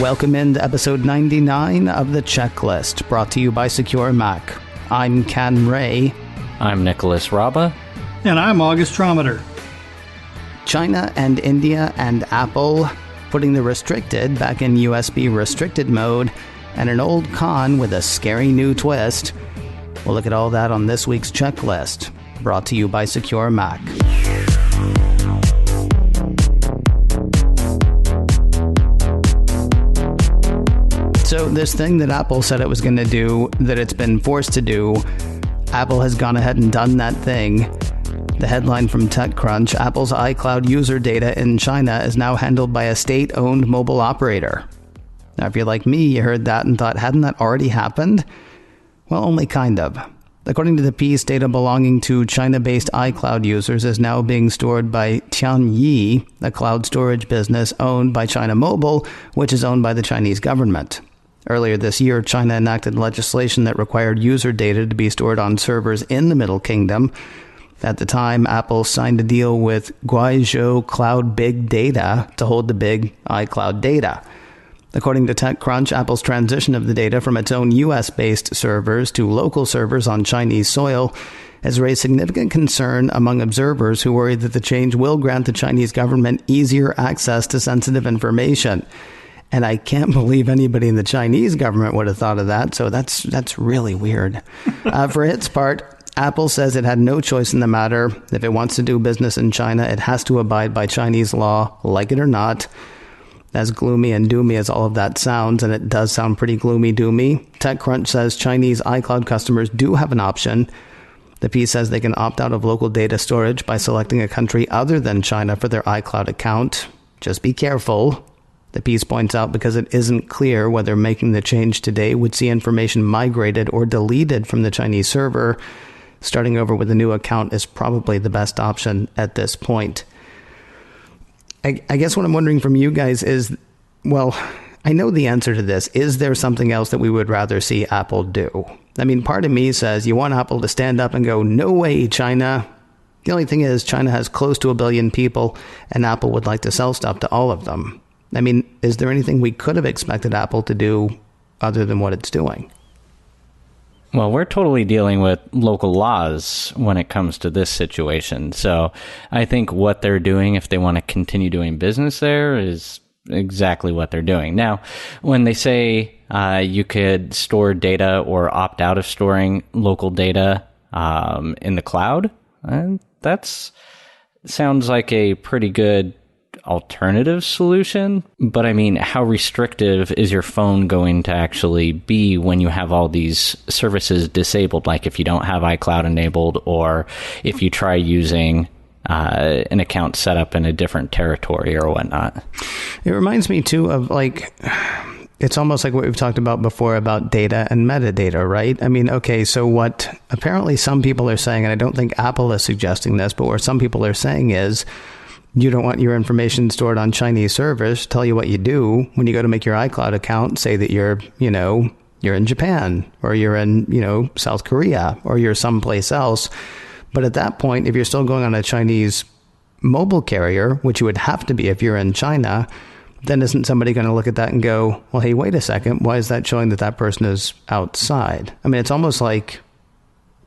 Welcome into episode 99 of The Checklist, brought to you by SecureMac. I'm Ken Ray. I'm Nicholas Raba. And I'm August Trometer. China and India and Apple putting the restricted back in USB restricted mode, and an old con with a scary new twist. We'll look at all that on this week's Checklist, brought to you by SecureMac. So this thing that Apple said it was going to do, that it's been forced to do, Apple has gone ahead and done that thing. The headline from TechCrunch, Apple's iCloud user data in China is now handled by a state-owned mobile operator. Now, if you're like me, you heard that and thought, hadn't that already happened? Well, only kind of. According to the piece, data belonging to China-based iCloud users is now being stored by Tianyi, a cloud storage business owned by China Mobile, which is owned by the Chinese government. Earlier this year, China enacted legislation that required user data to be stored on servers in the Middle Kingdom. At the time, Apple signed a deal with Guizhou Cloud Big Data to hold the big iCloud data. According to TechCrunch, Apple's transition of the data from its own US-based servers to local servers on Chinese soil has raised significant concern among observers who worry that the change will grant the Chinese government easier access to sensitive information. And I can't believe anybody in the Chinese government would have thought of that, so that's really weird. For its part, Apple says it had no choice in the matter. If it wants to do business in China, it has to abide by Chinese law, like it or not. As gloomy and doomy as all of that sounds, and it does sound pretty gloomy-doomy, TechCrunch says Chinese iCloud customers do have an option. The piece says they can opt out of local data storage by selecting a country other than China for their iCloud account. Just be careful. The piece points out because it isn't clear whether making the change today would see information migrated or deleted from the Chinese server. Starting over with a new account is probably the best option at this point. I guess what I'm wondering from you guys is, well, I know the answer to this. Is there something else that we would rather see Apple do? I mean, part of me says you want Apple to stand up and go, no way, China. The only thing is China has close to 1 billion people, and Apple would like to sell stuff to all of them. I mean, is there anything we could have expected Apple to do other than what it's doing? Well, we're totally dealing with local laws when it comes to this situation. So I think what they're doing, if they want to continue doing business there, is exactly what they're doing. Now, when they say you could store data or opt out of storing local data in the cloud, that sounds like a pretty good alternative solution. But I mean, how restrictive is your phone going to actually be when you have all these services disabled? Like if you don't have iCloud enabled, or if you try using an account set up in a different territory or whatnot. It reminds me too of it's almost like what we've talked about before about data and metadata, right? I mean, okay, so what apparently some people are saying, and I don't think Apple is suggesting this, but what some people are saying is, you don't want your information stored on Chinese servers. Tell you what you do when you go to make your iCloud account. Say that you're in Japan, or you're in, South Korea, or you're someplace else. But at that point, if you're still going on a Chinese mobile carrier, which you would have to be if you're in China, then isn't somebody going to look at that and go, well, hey, wait a second. Why is that showing that that person is outside? I mean, it's almost like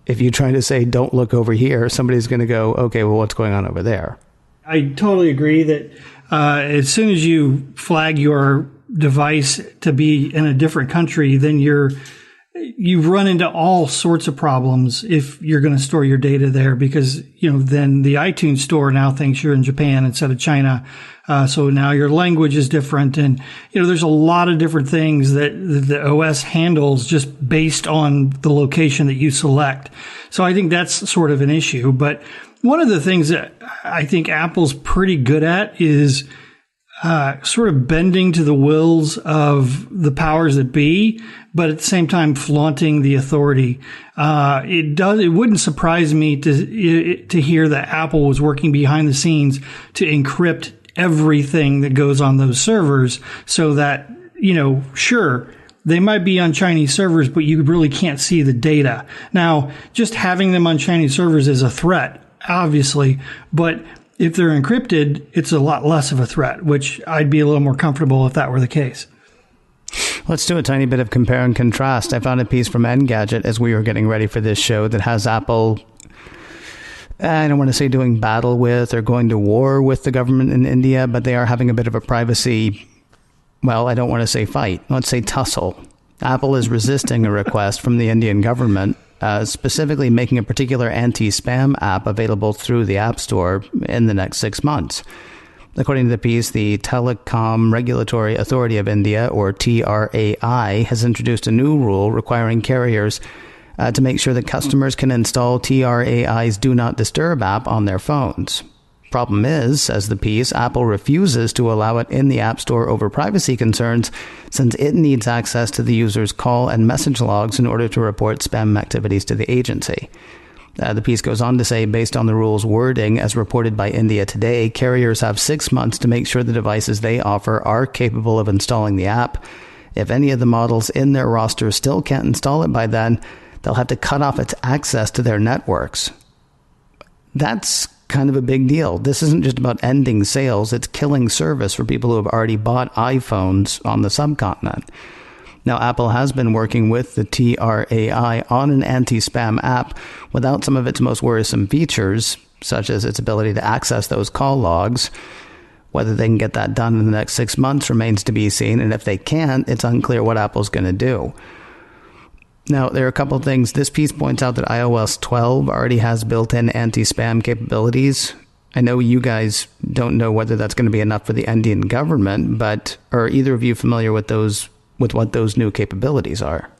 if you try to say, don't look over here, somebody's going to go, okay, well, what's going on over there? I totally agree that as soon as you flag your device to be in a different country, then you run into all sorts of problems if you're going to store your data there, because then the iTunes store now thinks you're in Japan instead of China. So now your language is different, and there's a lot of different things that the OS handles just based on the location that you select. So I think that's sort of an issue, but one of the things that I think Apple's pretty good at is sort of bending to the wills of the powers that be, but at the same time flaunting the authority. It wouldn't surprise me to hear that Apple was working behind the scenes to encrypt everything that goes on those servers, so that sure, they might be on Chinese servers, but you really can't see the data. Now, just having them on Chinese servers is a threat, obviously, but if they're encrypted, it's a lot less of a threat, which I'd be a little more comfortable if that were the case. Let's do a tiny bit of compare and contrast. I found a piece from Engadget as we were getting ready for this show that has Apple, I don't want to say doing battle with or going to war with the government in India, but they are having a bit of a privacy, well, I don't want to say fight. Let's say tussle. Apple is resisting a request from the Indian government, specifically making a particular anti-spam app available through the App Store in the next 6 months. According to the piece, the Telecom Regulatory Authority of India, or TRAI, has introduced a new rule requiring carriers to make sure that customers can install TRAI's Do Not Disturb app on their phones. Problem is, says the piece, Apple refuses to allow it in the App Store over privacy concerns, since it needs access to the user's call and message logs in order to report spam activities to the agency. The piece goes on to say, based on the rule's wording, as reported by India Today, carriers have 6 months to make sure the devices they offer are capable of installing the app. If any of the models in their roster still can't install it by then, they'll have to cut off its access to their networks. That's kind of a big deal. This isn't just about ending sales, it's killing service for people who have already bought iPhones on the subcontinent. Now, Apple has been working with the TRAI on an anti-spam app without some of its most worrisome features, such as its ability to access those call logs. Whether they can get that done in the next 6 months remains to be seen, and if they can't, it's unclear what Apple's going to do. Now, there are a couple of things. This piece points out that iOS 12 already has built-in anti-spam capabilities. I know you guys don't know whether that's going to be enough for the Indian government, but are either of you familiar with what those new capabilities are?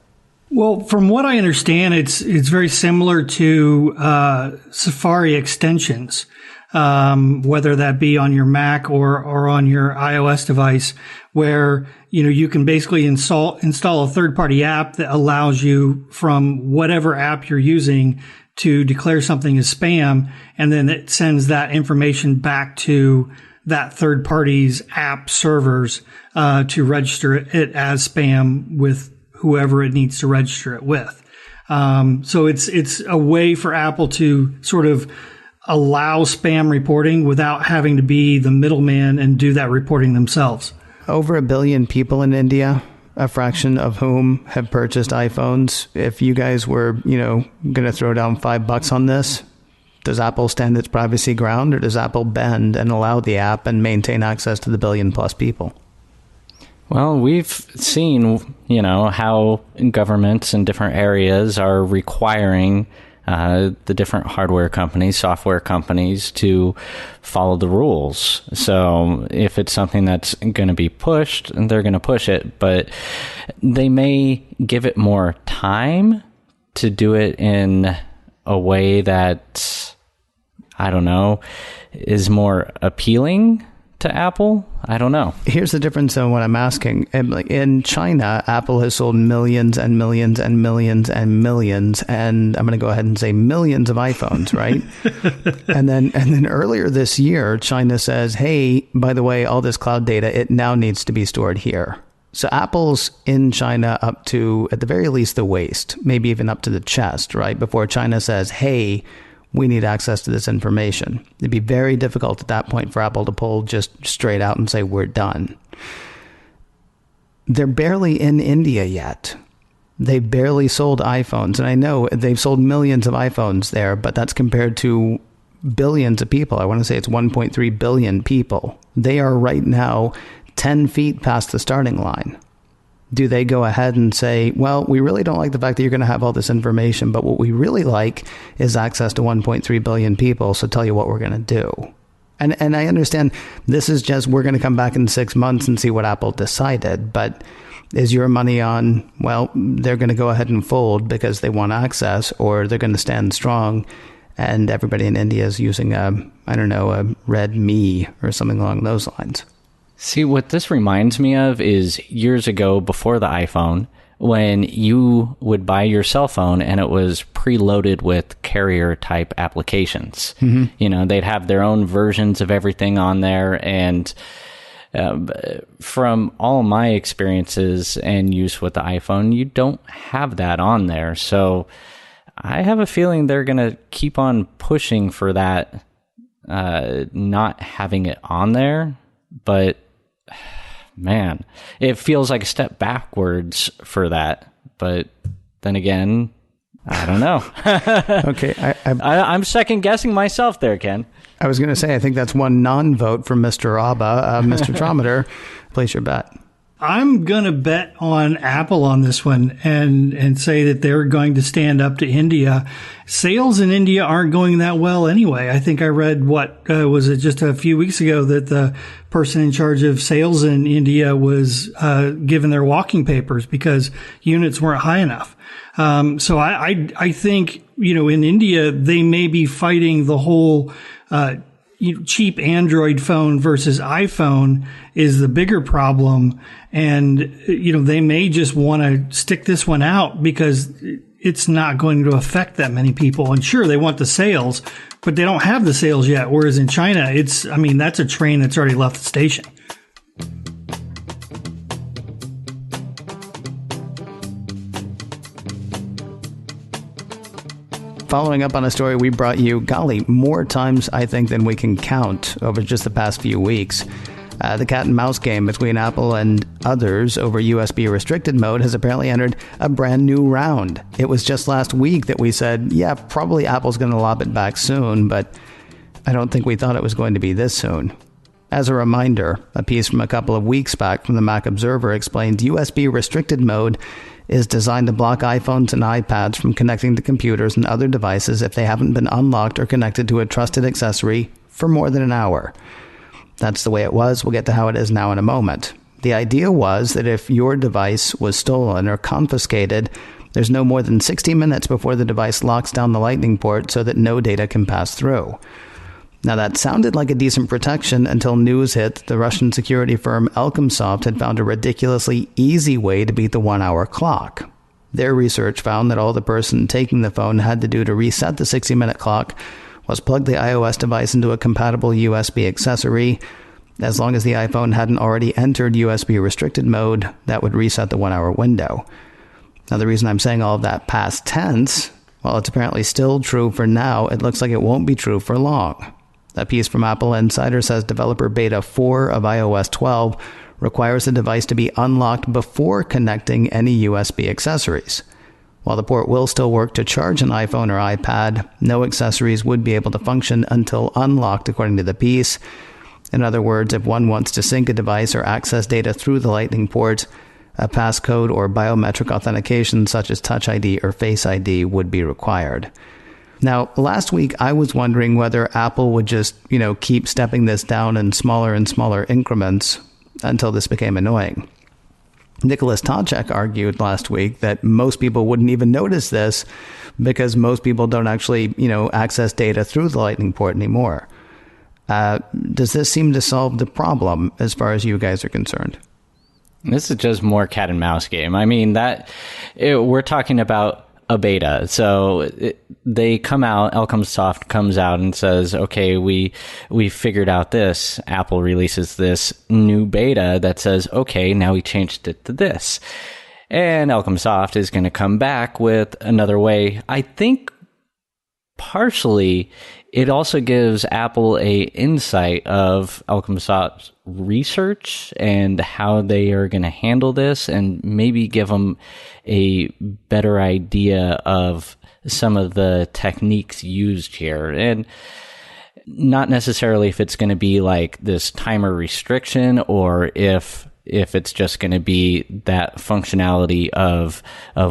Well, from what I understand, it's very similar to Safari extensions, whether that be on your Mac or on your iOS device, where you can basically install a third-party app that allows you from whatever app you're using to declare something as spam, and then it sends that information back to that third party's app servers to register it as spam with whoever it needs to register it with. So it's a way for Apple to sort of allow spam reporting without having to be the middleman and do that reporting themselves. Over 1 billion people in India, a fraction of whom have purchased iPhones. If you guys were, going to throw down $5 on this, does Apple stand its privacy ground, or does Apple bend and allow the app and maintain access to the 1 billion plus people? Well, we've seen, how governments in different areas are requiring the different hardware companies, software companies to follow the rules. So if it's something that's going to be pushed, they're going to push it, but they may give it more time to do it in a way that, I don't know, is more appealing to Apple? I don't know. Here's the difference in what I'm asking. In China, Apple has sold millions and millions and millions and millions, and I'm going to go ahead and say millions of iPhones, right? and then earlier this year, China says, hey, by the way, all this cloud data, it now needs to be stored here. So Apple's in China up to, at the very least, the waist, maybe even up to the chest, right? Before China says, hey, we need access to this information. It'd be very difficult at that point for Apple to pull just straight out and say, we're done. They're barely in India yet. They barely sold iPhones. And I know they've sold millions of iPhones there, but that's compared to billions of people. I want to say it's 1.3 billion people. They are right now 10 feet past the starting line. Do they go ahead and say, well, we really don't like the fact that you're going to have all this information, but what we really like is access to 1.3 billion people, so tell you what we're going to do. And I understand this is just, we're going to come back in 6 months and see what Apple decided, but is your money on, well, they're going to go ahead and fold because they want access, or they're going to stand strong and everybody in India is using a Redmi or something along those lines? See, what this reminds me of is years ago, before the iPhone, when you would buy your cell phone and it was preloaded with carrier-type applications. Mm-hmm. They'd have their own versions of everything on there, and from all my experiences and use with the iPhone, you don't have that on there. So I have a feeling they're going to keep on pushing for that, not having it on there, but man, it feels like a step backwards for that. But then again, I don't know. Okay. I'm second guessing myself there, Ken. I was going to say, I think that's one non-vote from Mr. Abba. Mr. Trometer, place your bet. I'm going to bet on Apple on this one and say that they're going to stand up to India. Sales in India aren't going that well anyway. I think I read, was it just a few weeks ago that the person in charge of sales in India was given their walking papers because units weren't high enough. So I think, in India, they may be fighting the whole cheap Android phone versus iPhone is the bigger problem. And, they may just want to stick this one out because it's not going to affect that many people. And sure, they want the sales, but they don't have the sales yet. Whereas in China, that's a train that's already left the station. Following up on a story we brought you, golly, more times, I think, than we can count over just the past few weeks. The cat and mouse game between Apple and others over USB restricted mode has apparently entered a brand new round. It was just last week that we said, yeah, probably Apple's going to lob it back soon, but I don't think we thought it was going to be this soon. As a reminder, a piece from a couple of weeks back from the Mac Observer explained USB restricted mode is designed to block iPhones and iPads from connecting to computers and other devices if they haven't been unlocked or connected to a trusted accessory for more than an hour. That's the way it was. We'll get to how it is now in a moment. The idea was that if your device was stolen or confiscated, there's no more than 60 minutes before the device locks down the Lightning port so that no data can pass through. Now, that sounded like a decent protection until news hit that the Russian security firm Elcomsoft had found a ridiculously easy way to beat the 1-hour clock. Their research found that all the person taking the phone had to do to reset the 60-minute clock was plug the iOS device into a compatible USB accessory. As long as the iPhone hadn't already entered USB restricted mode, that would reset the 1-hour window. Now, the reason I'm saying all of that past tense, while it's apparently still true for now, it looks like it won't be true for long. A piece from Apple Insider says developer beta 4 of iOS 12 requires the device to be unlocked before connecting any USB accessories. While the port will still work to charge an iPhone or iPad, no accessories would be able to function until unlocked, according to the piece. In other words, if one wants to sync a device or access data through the Lightning port, a passcode or biometric authentication such as Touch ID or Face ID would be required. Now, last week, I was wondering whether Apple would just, keep stepping this down in smaller and smaller increments until this became annoying. Nicholas Tocek argued last week that most people wouldn't even notice this because most people don't actually, access data through the Lightning port anymore. Does this seem to solve the problem as far as you guys are concerned? This is just more cat and mouse game. I mean, we're talking about a beta. So they come out, Elcomsoft comes out and says, okay, we figured out this. Apple releases this new beta that says, okay, now we changed it to this. And Elcomsoft is going to come back with another way. I think partially it also gives Apple a insight of Elcomsoft's research and how they are going to handle this, and maybe give them a better idea of some of the techniques used here. And not necessarily if it's going to be like this timer restriction, or if it's just going to be that functionality of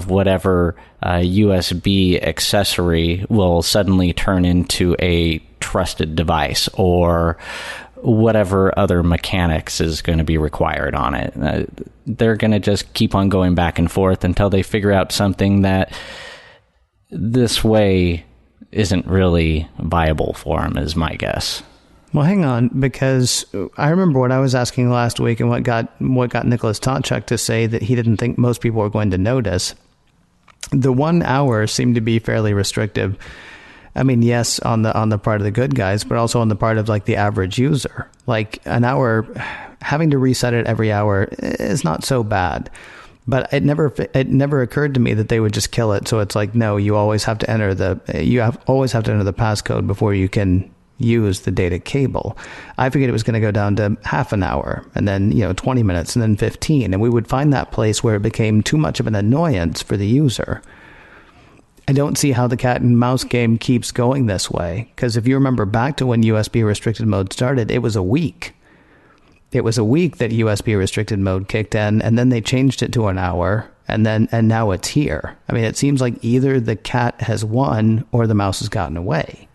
whatever USB accessory will suddenly turn into a trusted device, or whatever other mechanics is going to be required on it. They're going to just keep on going back and forth until they figure out something that this way isn't really viable for them, is my guess. Well, hang on, because I remember what I was asking last week and what got Nicholas Tocek to say that he didn't think most people were going to notice. The 1 hour seemed to be fairly restrictive. I mean, yes, on the part of the good guys, but also on the part of like the average user. Like an hour, having to reset it every hour is not so bad. But it never occurred to me that they would just kill it. So it's like, no, you always have to enter the passcode before you can use the data cable. I figured it was going to go down to half an hour, and then 20 minutes, and then 15, and we would find that place where it became too much of an annoyance for the user. I don't see how the cat and mouse game keeps going this way, because if you remember back to when USB restricted mode started, it was a week. It was a week that USB restricted mode kicked in, and then they changed it to an hour, and now it's here. I mean, it seems like either the cat has won or the mouse has gotten away.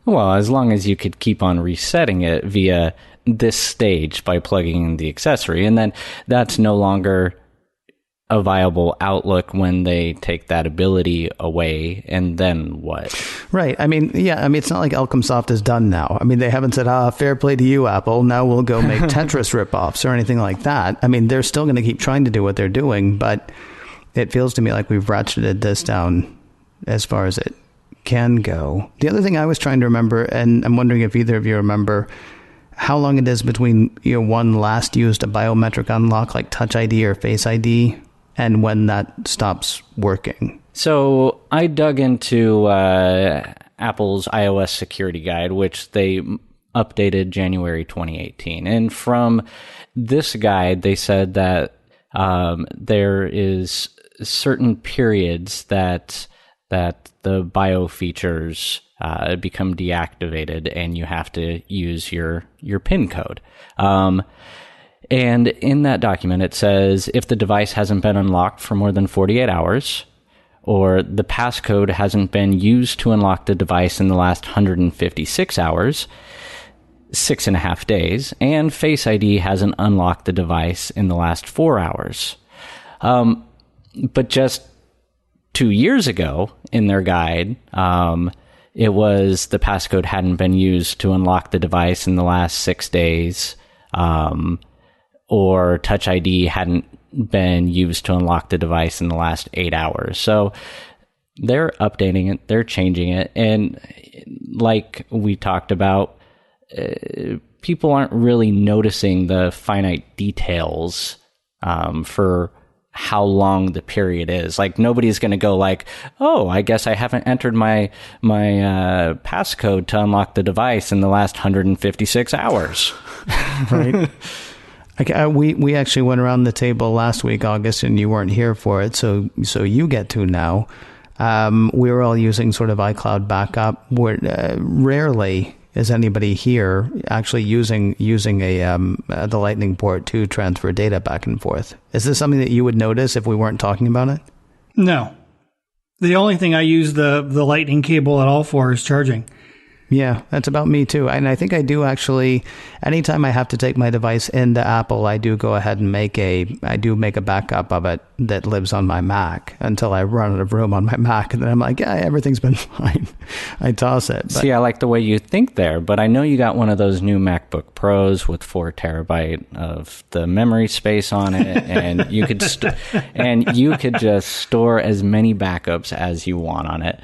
Well, as long as you could keep on resetting it via this stage by plugging in the accessory, and then that's no longer a viable outlook when they take that ability away, and then what? Right. I mean, it's not like Elcomsoft is done now. I mean, they haven't said, fair play to you, Apple. Now we'll go make Tetris ripoffs or anything like that. I mean, they're still going to keep trying to do what they're doing, but it feels to me like we've ratcheted this down as far as it can go. The other thing I was trying to remember, and I'm wondering if either of you remember, how long it is between one last used a biometric unlock like Touch ID or Face ID and when that stops working. So I dug into Apple's iOS security guide, which they updated January 2018. And from this guide, they said that there is certain periods that the bio features become deactivated, and you have to use your PIN code. And in that document, it says if the device hasn't been unlocked for more than 48 hours, or the passcode hasn't been used to unlock the device in the last 156 hours, 6.5 days, and Face ID hasn't unlocked the device in the last 4 hours. But just 2 years ago in their guide, it was the passcode hadn't been used to unlock the device in the last 6 days, or Touch ID hadn't been used to unlock the device in the last 8 hours. So they're updating it, they're changing it, and like we talked about, people aren't really noticing the finite details for how long the period is. Like, nobody's going to go like, oh, I guess I haven't entered my passcode to unlock the device in the last 156 hours. Right. We actually went around the table last week, August, and you weren't here for it, so you get to now. We were all using sort of iCloud backup. Rarely is anybody here actually using the Lightning port to transfer data back and forth. Is this something that you would notice if we weren't talking about it? No. The only thing I use the Lightning cable at all for is charging. Yeah, that's about me too. And I think I do actually, anytime I have to take my device into Apple, I do go ahead and make a backup of it that lives on my Mac until I run out of room on my Mac. And then I'm like, yeah, everything's been fine. I toss it. But see, I like the way you think there, but I know you got one of those new MacBook Pros with 4 terabyte of the memory space on it, and you could just store as many backups as you want on it.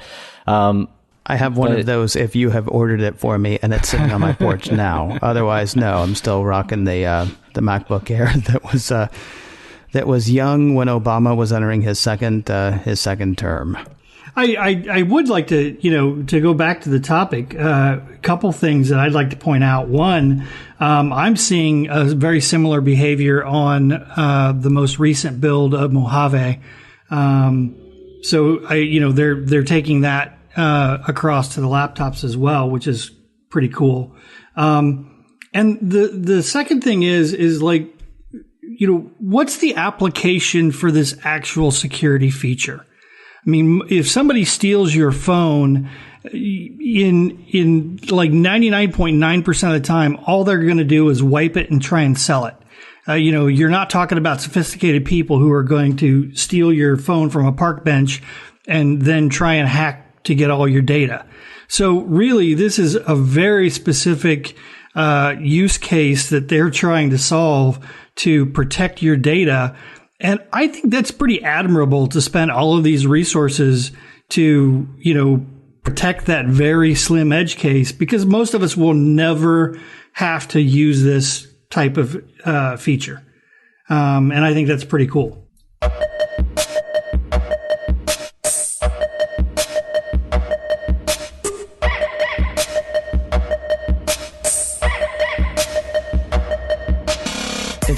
I have one of those if you have ordered it for me, and it's sitting on my porch now. Otherwise, no, I'm still rocking the MacBook Air that was young when Obama was entering his second term. I would like to to go back to the topic. A couple things that I'd like to point out. One, I'm seeing a very similar behavior on the most recent build of Mojave. So they're taking that across to the laptops as well, which is pretty cool. And the second thing is like, what's the application for this actual security feature? I mean, if somebody steals your phone in like 99.9% of the time, all they're going to do is wipe it and try and sell it. You're not talking about sophisticated people who are going to steal your phone from a park bench and then try and hack to get all your data. So really, this is a very specific use case that they're trying to solve to protect your data. And I think that's pretty admirable to spend all of these resources to, protect that very slim edge case, because most of us will never have to use this type of feature. And I think that's pretty cool.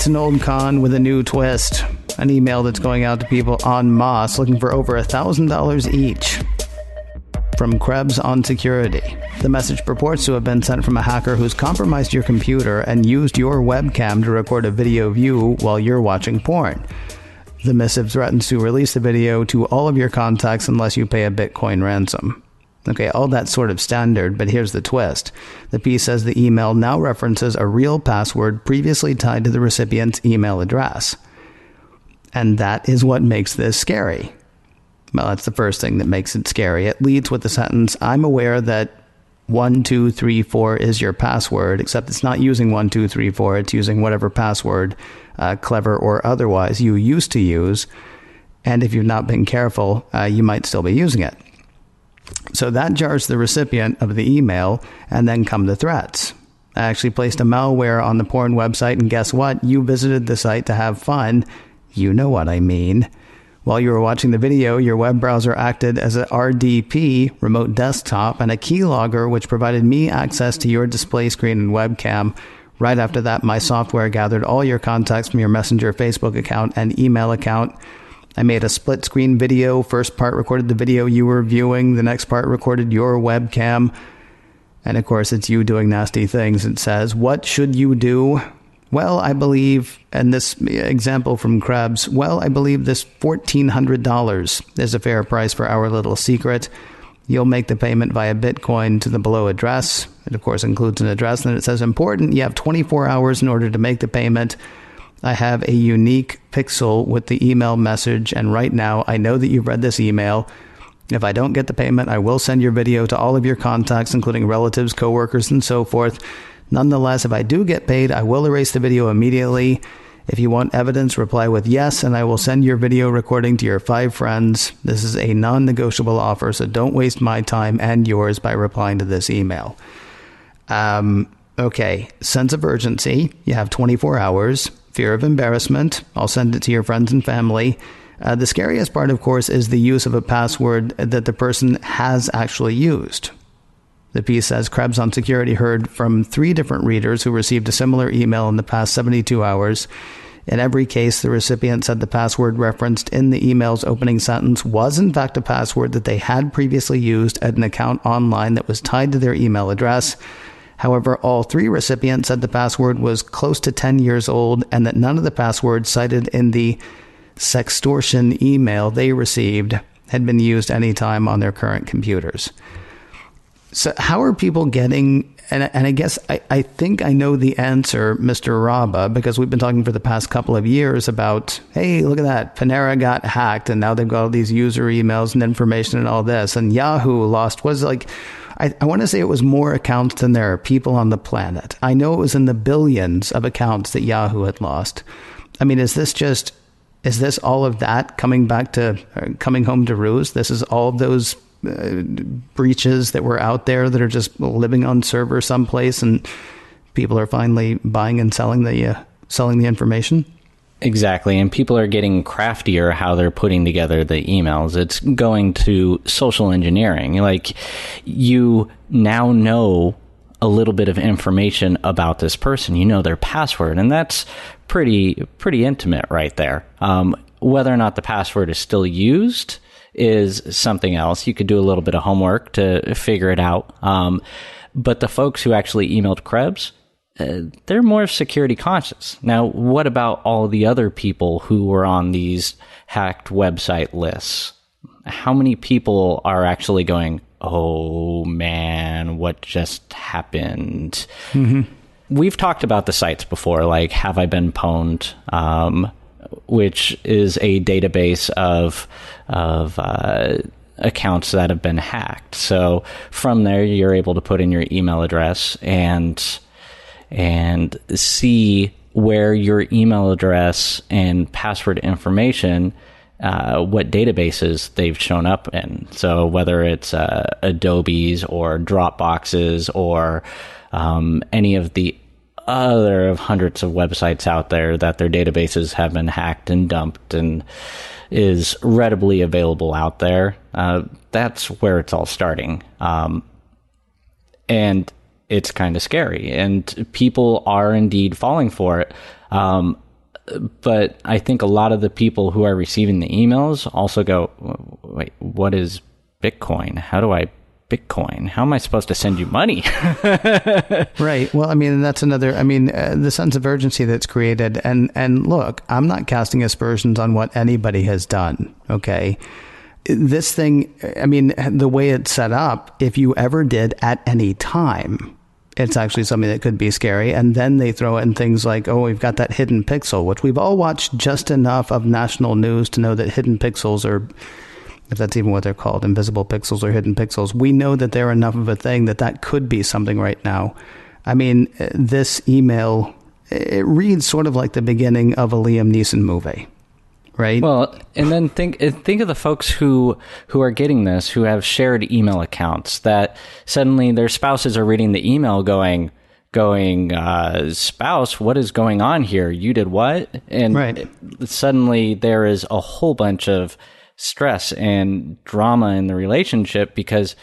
an old con with a new twist. An email that's going out to people en masse looking for over $1,000 each. From Krebs on Security. The message purports to have been sent from a hacker who's compromised your computer and used your webcam to record a video view while you're watching porn. The missive threatens to release the video to all of your contacts unless you pay a Bitcoin ransom. Okay, all that's sort of standard, but here's the twist. The piece says the email now references a real password previously tied to the recipient's email address. And that is what makes this scary. Well, that's the first thing that makes it scary. It leads with the sentence, I'm aware that 1234 is your password, except it's not using 1234, it's using whatever password, clever or otherwise, you used to use. And if you've not been careful, you might still be using it. So that jars the recipient of the email, and then come the threats. I actually placed a malware on the porn website, and guess what? You visited the site to have fun. You know what I mean. While you were watching the video, your web browser acted as a RDP, remote desktop, and a keylogger, which provided me access to your display screen and webcam. Right after that, my software gathered all your contacts from your Messenger Facebook account and email account. I made a split screen video. First part recorded the video you were viewing. The next part recorded your webcam. And of course, it's you doing nasty things. It says, what should you do? Well, I believe, and this example from Krebs, well, I believe this $1,400 is a fair price for our little secret. You'll make the payment via Bitcoin to the below address. It, of course, includes an address. And it says, important, you have 24 hours in order to make the payment. I have a unique pixel with the email message, and right now, I know that you've read this email. If I don't get the payment, I will send your video to all of your contacts, including relatives, coworkers, and so forth. Nonetheless, if I do get paid, I will erase the video immediately. If you want evidence, reply with yes, and I will send your video recording to your 5 friends. This is a non-negotiable offer, so don't waste my time and yours by replying to this email. Okay, sense of urgency. You have 24 hours. Fear of embarrassment. I'll send it to your friends and family. The scariest part, of course, is the use of a password that the person has actually used. The piece says Krebs on Security heard from 3 different readers who received a similar email in the past 72 hours. In every case, the recipient said the password referenced in the email's opening sentence was in fact a password that they had previously used at an account online that was tied to their email address. However, all 3 recipients said the password was close to 10 years old and that none of the passwords cited in the sextortion email they received had been used any time on their current computers. So how are people getting, and I guess I think I know the answer, Mr. Raba, because we've been talking for the past couple of years about, hey, look at that, Panera got hacked and now they've got all these user emails and information and all this, and Yahoo lost, was like, I want to say it was more accounts than there are people on the planet. I know it was in the billions of accounts that Yahoo had lost. I mean, is this all of that coming home to roost? This is all of those breaches that were out there that are just living on server someplace, and people are finally buying and selling the information. Exactly, and people are getting craftier how they're putting together the emails. It's going to social engineering. Like, you now know a little bit of information about this person. You know their password, and that's pretty intimate right there. Whether or not the password is still used is something else. You could do a little bit of homework to figure it out. But the folks who actually emailed Krebs, they're more security conscious. Now, what about all the other people who were on these hacked website lists? How many people are actually going, oh man, what just happened? Mm-hmm. We've talked about the sites before, like Have I Been Pwned, which is a database of accounts that have been hacked. So from there, you're able to put in your email address and see where your email address and password information, what databases they've shown up in. So whether it's Adobe's or Dropboxes or any of the other hundreds of websites out there that their databases have been hacked and dumped and is readily available out there. That's where it's all starting. And it's kind of scary, and people are indeed falling for it. but I think a lot of the people who are receiving the emails also go, wait, what is Bitcoin? How do I Bitcoin? How am I supposed to send you money? Right. Well, I mean, that's another, the sense of urgency that's created. And look, I'm not casting aspersions on what anybody has done. Okay. This thing, the way it's set up, if you ever did at any time, it's actually something that could be scary. And then they throw in things like, oh, we've got that hidden pixel, which we've all watched just enough of national news to know that hidden pixels are, if that's even what they're called, invisible pixels or hidden pixels. We know that they're enough of a thing that could be something right now. I mean, this email, it reads sort of like the beginning of a Liam Neeson movie. Right. Well, and then think of the folks who are getting this, who have shared email accounts, that suddenly their spouses are reading the email going, spouse, what is going on here? You did what? And suddenly there is a whole bunch of stress and drama in the relationship because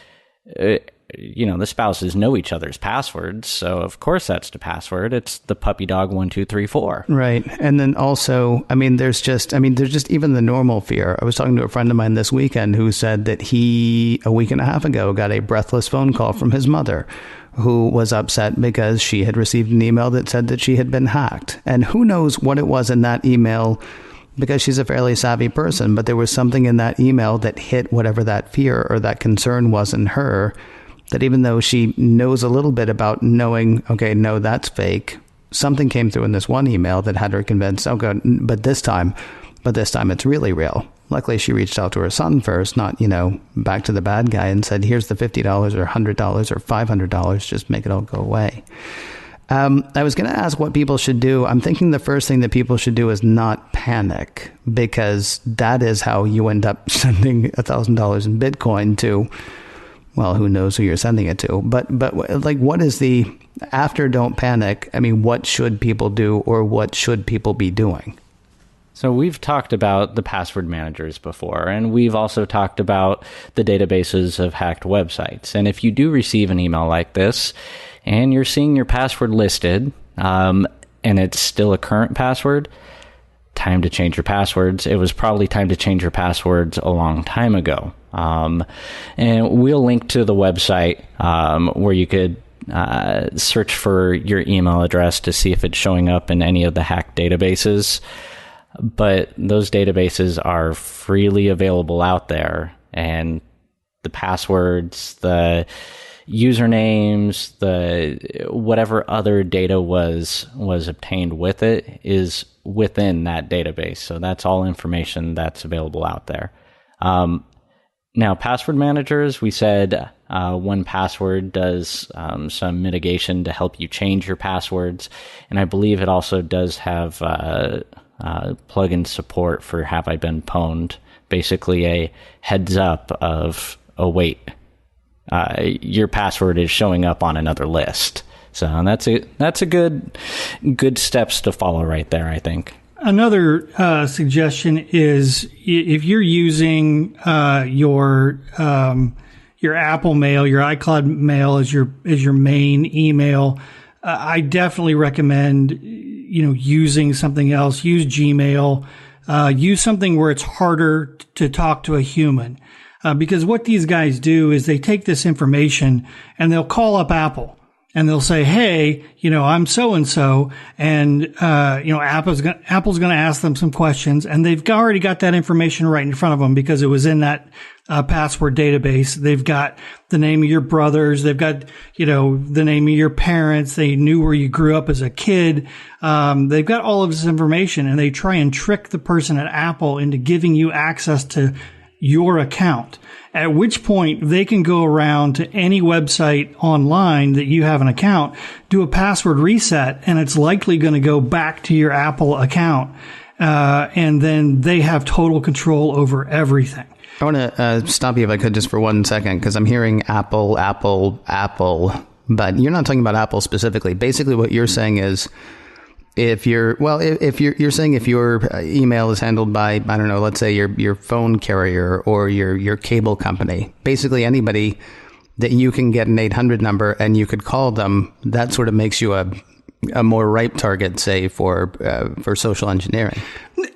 the spouses know each other's passwords. So of course that's the password. It's the puppy dog 1234. Right. And then also, there's just even the normal fear. I was talking to a friend of mine this weekend who said that he, a week and a half ago, got a breathless phone call from his mother, who was upset because she had received an email that said that she had been hacked. And who knows what it was in that email, because she's a fairly savvy person, but there was something in that email that hit whatever that fear or that concern was in her, that even though she knows a little bit about knowing, okay, no, that's fake, something came through in this one email that had her convinced, oh, God, but this time it's really real. Luckily, she reached out to her son first, not, back to the bad guy and said, here's the $50 or $100 or $500, just make it all go away. I was going to ask what people should do. I'm thinking the first thing that people should do is not panic, because that is how you end up sending $1,000 in Bitcoin to, well, who knows who you're sending it to. But like, what is the, after don't panic, what should people do, or what should people be doing? So we've talked about the password managers before, and we've also talked about the databases of hacked websites. And if you do receive an email like this, and you're seeing your password listed, and it's still a current password, time to change your passwords. It was probably time to change your passwords a long time ago. And we'll link to the website where you could search for your email address to see if it's showing up in any of the hacked databases. But those databases are freely available out there, and the passwords, the usernames, the whatever other data was obtained with it is within that database. So that's all information that's available out there. Now, password managers, we said 1Password does some mitigation to help you change your passwords, and I believe it also does have plugin support for Have I Been Pwned, basically a heads up of, oh wait, your password is showing up on another list. So that's a good steps to follow right there, I think. Another suggestion is, if you're using your Apple Mail, your iCloud Mail as your main email, I definitely recommend using something else. Use Gmail. Use something where it's harder to talk to a human, because what these guys do is they take this information and they'll call up Apple. And they'll say, hey, I'm so-and-so, and, Apple's going to ask them some questions, and they've already got that information right in front of them because it was in that password database. They've got the name of your brothers. They've got, the name of your parents. They knew where you grew up as a kid. They've got all of this information, and they try and trick the person at Apple into giving you access to your account, at which point they can go around to any website online that you have an account, do a password reset, and it's likely going to go back to your Apple account. And then they have total control over everything. I want to stop you if I could just for 1 second, because I'm hearing Apple, but you're not talking about Apple specifically. Basically, what you're saying is, if you're saying if your email is handled by, I don't know, let's say your phone carrier or your cable company, basically anybody that you can get an 800 number and you could call them, that sort of makes you a a more ripe target, say, for social engineering.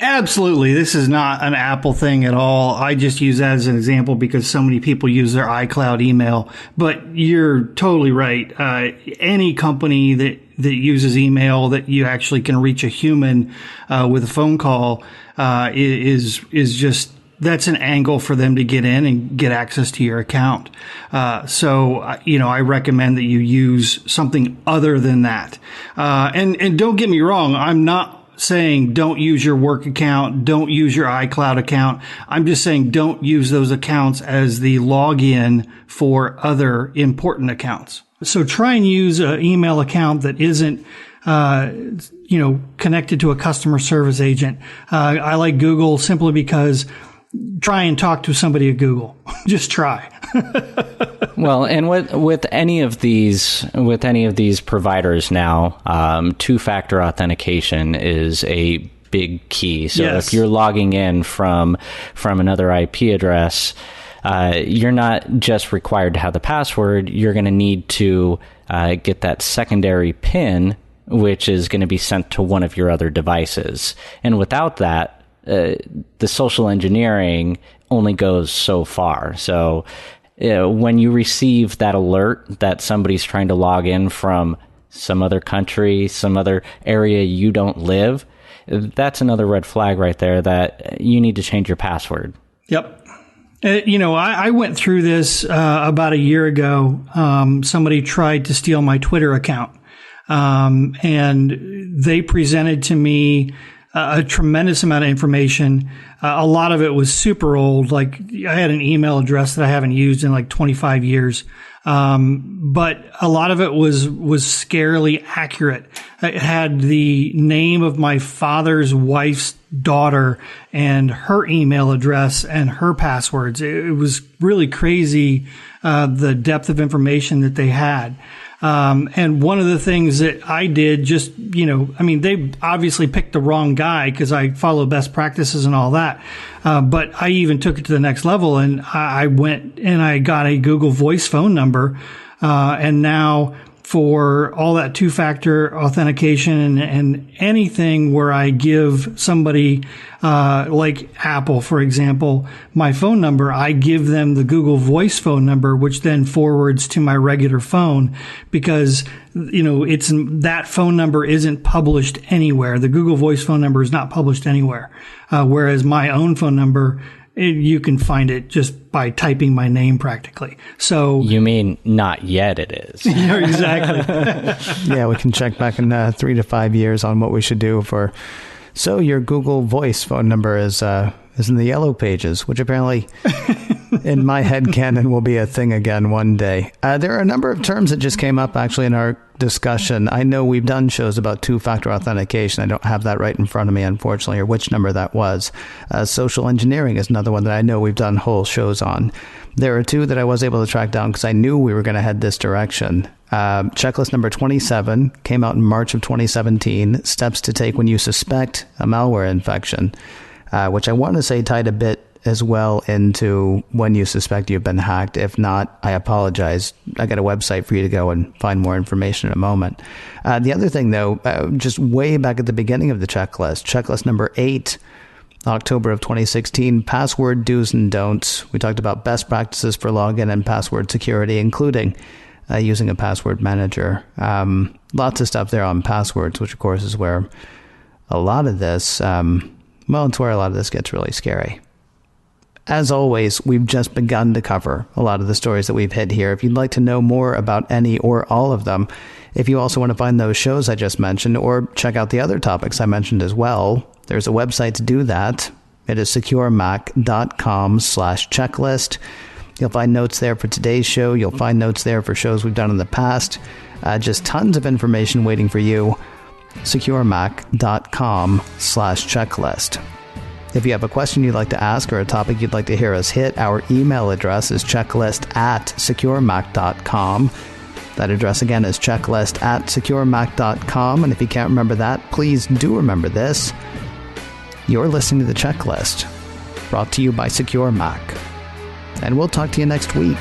Absolutely. This is not an Apple thing at all. I just use that as an example because so many people use their iCloud email. But you're totally right. Any company that uses email that you actually can reach a human with a phone call is just, that's an angle for them to get in and get access to your account. So I recommend that you use something other than that. And don't get me wrong, I'm not saying don't use your work account, don't use your iCloud account. I'm just saying don't use those accounts as the login for other important accounts. So try and use an email account that isn't connected to a customer service agent. I like Google simply because try and talk to somebody at Google. Just try. Well, and with any of these providers now, two-factor authentication is a big key. So yes. If you're logging in from another IP address, you're not just required to have the password. You're going to need to get that secondary PIN, which is going to be sent to one of your other devices. And without that, the social engineering only goes so far. So when you receive that alert that somebody's trying to log in from some other country, some other area you don't live, that's another red flag right there that you need to change your password. Yep. I went through this about a year ago. Somebody tried to steal my Twitter account, and they presented to me a tremendous amount of information. A lot of it was super old. Like I had an email address that I haven't used in like 25 years. But a lot of it was scarily accurate. It had the name of my father's wife's daughter and her email address and her passwords. It was really crazy, the depth of information that they had. And one of the things that I did they obviously picked the wrong guy because I follow best practices and all that. But I even took it to the next level and I went and I got a Google Voice phone number. And now for all that two-factor authentication and anything where I give somebody, like Apple, for example, my phone number, I give them the Google Voice phone number, which then forwards to my regular phone because, it's that phone number isn't published anywhere. The Google Voice phone number is not published anywhere. Whereas my own phone number, you can find it just by typing my name practically. So you mean not yet it is. Yeah, exactly. Yeah, we can check back in 3 to 5 years on what we should do for. So your Google Voice phone number is in the yellow pages, which apparently in my headcanon will be a thing again one day. There are a number of terms that just came up actually in our discussion. I know we've done shows about two-factor authentication. I don't have that right in front of me, unfortunately, or which number that was. Social engineering is another one that I know we've done whole shows on. There are two that I was able to track down because I knew we were going to head this direction. Checklist number 27 came out in March of 2017. Steps to take when you suspect a malware infection, which I want to say tied a bit as well into when you suspect you've been hacked. If not, I apologize. I got a website for you to go and find more information in a moment. The other thing, though, just way back at the beginning of the checklist number 8, October of 2016, password do's and don'ts. We talked about best practices for login and password security, including using a password manager. Lots of stuff there on passwords, which of course is where a lot of this, it's where a lot of this gets really scary. As always, we've just begun to cover a lot of the stories that we've hit here. If you'd like to know more about any or all of them, if you also want to find those shows I just mentioned or check out the other topics I mentioned as well, there's a website to do that. It is SecureMac.com/checklist. You'll find notes there for today's show. You'll find notes there for shows we've done in the past. Just tons of information waiting for you. SecureMac.com/checklist. If you have a question you'd like to ask or a topic you'd like to hear us hit, our email address is checklist@securemac.com. That address again is checklist@securemac.com. And if you can't remember that, please do remember this. You're listening to The Checklist, brought to you by SecureMac. And we'll talk to you next week.